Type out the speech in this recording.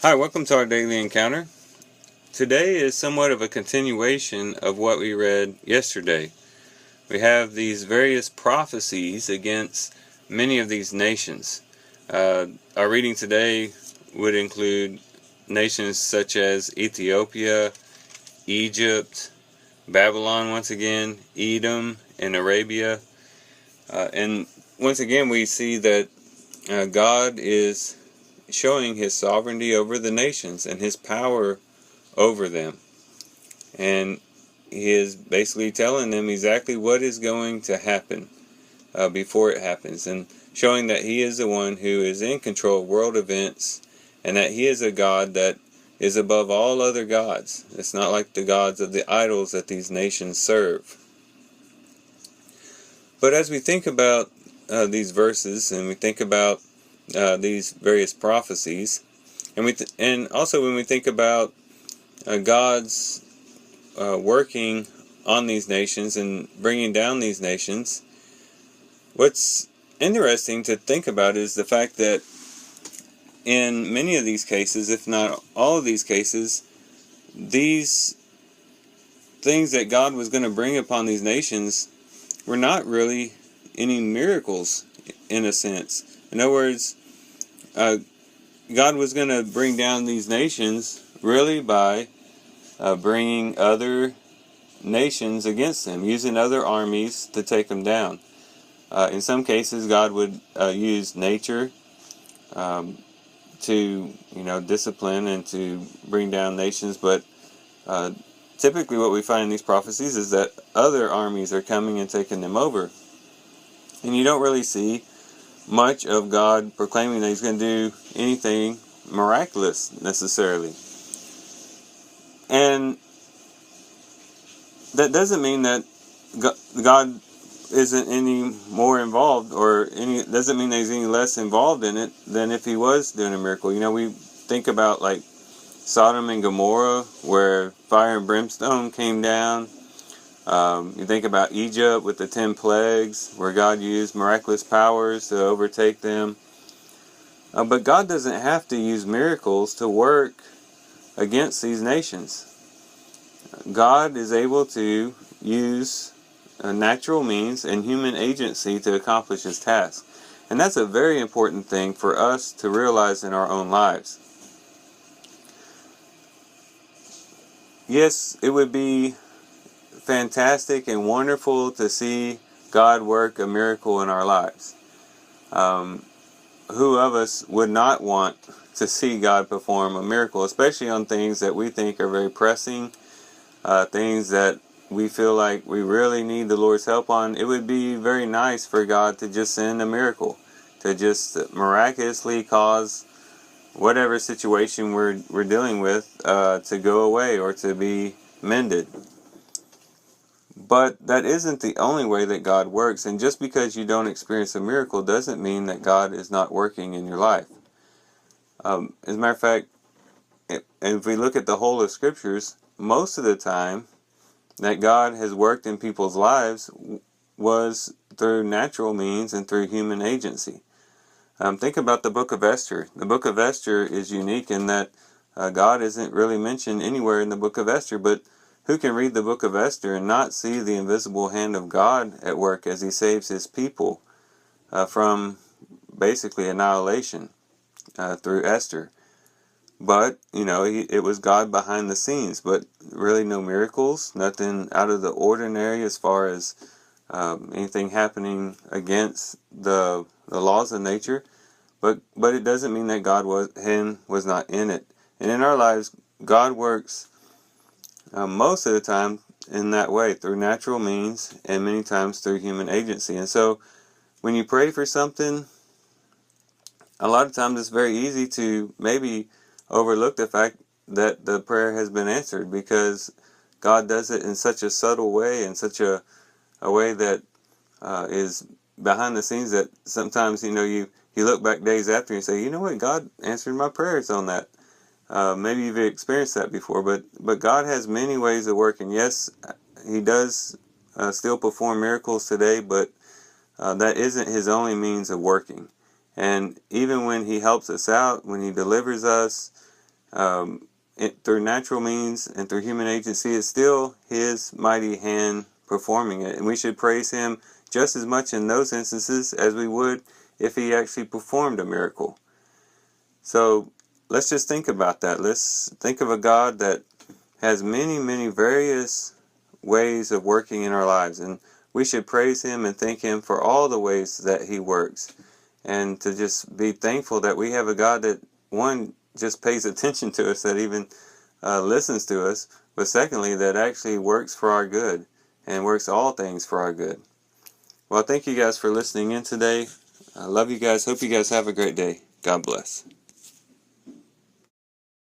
Hi, welcome to our daily encounter. Today is somewhat of a continuation of what we read yesterday. We have these various prophecies against many of these nations. Our reading today would include nations such as Ethiopia, Egypt, Babylon once again, Edom, and Arabia. And once again we see that God is showing his sovereignty over the nations and his power over them. And he is basically telling them exactly what is going to happen before it happens, and showing that he is the one who is in control of world events, and that he is a God that is above all other gods. It's not like the gods of the idols that these nations serve. But as we think about these verses, and we think about these various prophecies, and also when we think about God's working on these nations and bringing down these nations, what's interesting to think about is the fact that in many of these cases, if not all of these cases, these things that God was going to bring upon these nations were not really any miracles in a sense. In other words, God was going to bring down these nations really by bringing other nations against them, using other armies to take them down. In some cases, God would use nature to, discipline and to bring down nations. But typically, what we find in these prophecies is that other armies are coming and taking them over, and you don't really see much of God proclaiming that He's going to do anything miraculous necessarily. And that doesn't mean that God isn't any more involved, or doesn't mean that he's any less involved in it than if he was doing a miracle. We think about like Sodom and Gomorrah, where fire and brimstone came down. You think about Egypt with the 10 plagues, where God used miraculous powers to overtake them. But God doesn't have to use miracles to work against these nations. God is able to use natural means and human agency to accomplish his task. And that's a very important thing for us to realize in our own lives. Yes, it would be fantastic and wonderful to see God work a miracle in our lives. Who of us would not want to see God perform a miracle, especially on things that we think are very pressing, things that we feel like we really need the Lord's help on? It would be very nice for God to just send a miracle, to just miraculously cause whatever situation we're dealing with to go away or to be mended. But that isn't the only way that God works, and just because you don't experience a miracle doesn't mean that God is not working in your life. As a matter of fact, if we look at the whole of Scriptures, most of the time that God has worked in people's lives was through natural means and through human agency. Think about the book of Esther. The book of Esther is unique in that God isn't really mentioned anywhere in the book of Esther, but who can read the book of Esther and not see the invisible hand of God at work as he saves his people from basically annihilation through Esther? But, it was God behind the scenes, but really no miracles, nothing out of the ordinary as far as anything happening against the laws of nature. But it doesn't mean that God was not in it. And in our lives, God works most of the time in that way, through natural means and many times through human agency. And so when you pray for something, a lot of times it's very easy to maybe overlook the fact that the prayer has been answered, because God does it in such a subtle way, in such a way that is behind the scenes, that sometimes you look back days after and you say, you know what, God answered my prayers on that. Maybe you've experienced that before, but God has many ways of working. Yes, he does still perform miracles today, but that isn't his only means of working. And even when he helps us out, when he delivers us, through natural means and through human agency, it's still His mighty hand performing it. And we should praise Him just as much in those instances as we would if He actually performed a miracle. So let's just think about that. Let's think of a God that has many, many various ways of working in our lives. And we should praise Him and thank Him for all the ways that He works. And to just be thankful that we have a God that, one, just pays attention to us, that even listens to us, but secondly, that actually works for our good and works all things for our good. Well, thank you guys for listening in today. I love you guys. Hope you guys have a great day. God bless.